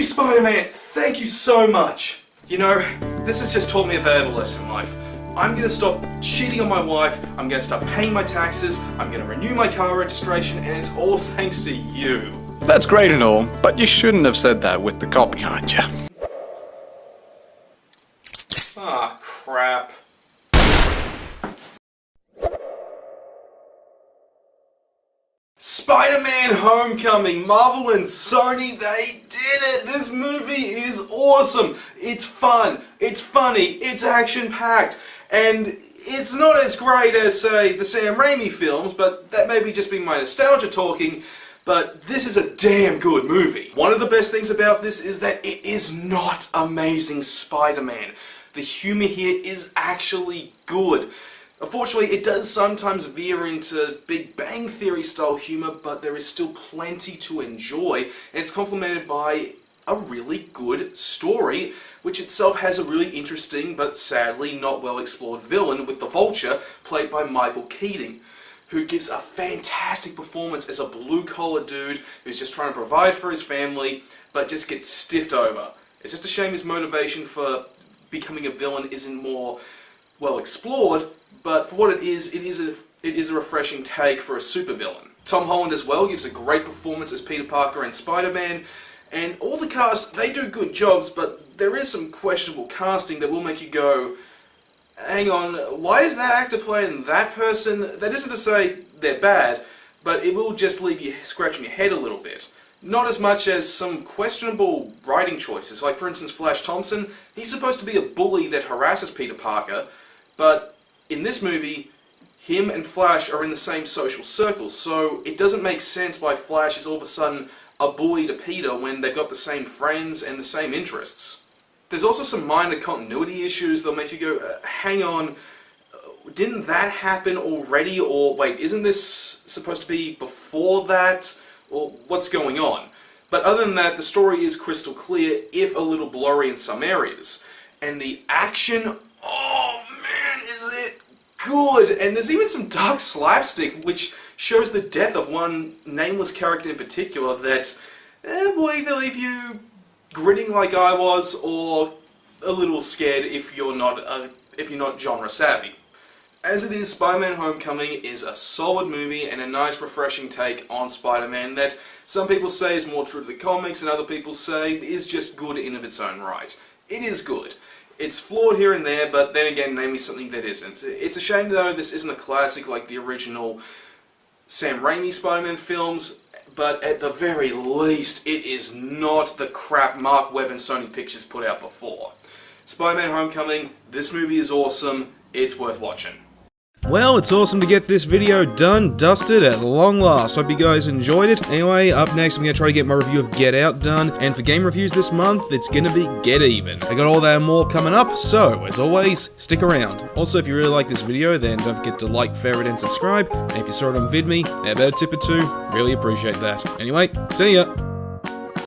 Spider-Man, thank you so much. You know, this has just taught me a valuable lesson in life. I'm gonna stop cheating on my wife, I'm gonna start paying my taxes, I'm gonna renew my car registration, and it's all thanks to you. That's great and all, but you shouldn't have said that with the cop behind you. Ah, crap. Spider-Man Homecoming, Marvel and Sony, they did it! This movie is awesome! It's fun, it's funny, it's action-packed, and it's not as great as, say, the Sam Raimi films, but that may be just be my nostalgia talking, but this is a damn good movie. One of the best things about this is that it is not Amazing Spider-Man. The humor here is actually good. Unfortunately, it does sometimes veer into Big Bang Theory style humor, but there is still plenty to enjoy, and it's complemented by a really good story, which itself has a really interesting but sadly not well explored villain with the Vulture, played by Michael Keaton, who gives a fantastic performance as a blue-collar dude who's just trying to provide for his family, but just gets stiffed over. It's just a shame his motivation for becoming a villain isn't more well explored, but for what it is a refreshing take for a supervillain. Tom Holland as well gives a great performance as Peter Parker and Spider-Man, and all the cast, they do good jobs, but there is some questionable casting that will make you go, hang on, why is that actor playing that person? That isn't to say they're bad, but it will just leave you scratching your head a little bit. Not as much as some questionable writing choices, like for instance Flash Thompson, he's supposed to be a bully that harasses Peter Parker, but in this movie, him and Flash are in the same social circle, so it doesn't make sense why Flash is all of a sudden a bully to Peter when they've got the same friends and the same interests. There's also some minor continuity issues that'll make you go, hang on, didn't that happen already, or wait, isn't this supposed to be before that, or what's going on? But other than that, the story is crystal clear, if a little blurry in some areas. And the action, oh man, is it good! And there's even some dark slapstick, which shows the death of one nameless character in particular that will either leave you grinning like I was, or a little scared if you're not genre savvy. As it is, Spider-Man Homecoming is a solid movie and a nice refreshing take on Spider-Man that some people say is more true to the comics and other people say is just good in of its own right. It is good. It's flawed here and there, but then again, name me something that isn't. It's a shame though this isn't a classic like the original Sam Raimi Spider-Man films, but at the very least, it is not the crap Mark Webb and Sony Pictures put out before. Spider-Man Homecoming, this movie is awesome, it's worth watching. Well, it's awesome to get this video done, dusted at long last. Hope you guys enjoyed it. Anyway, up next I'm going to try to get my review of Get Out done, and for game reviews this month, it's going to be Get Even. I got all that and more coming up, so as always, stick around. Also, if you really like this video, then don't forget to like, favorite, and subscribe, and if you saw it on VidMe, how about a tip or two? Really appreciate that. Anyway, see ya!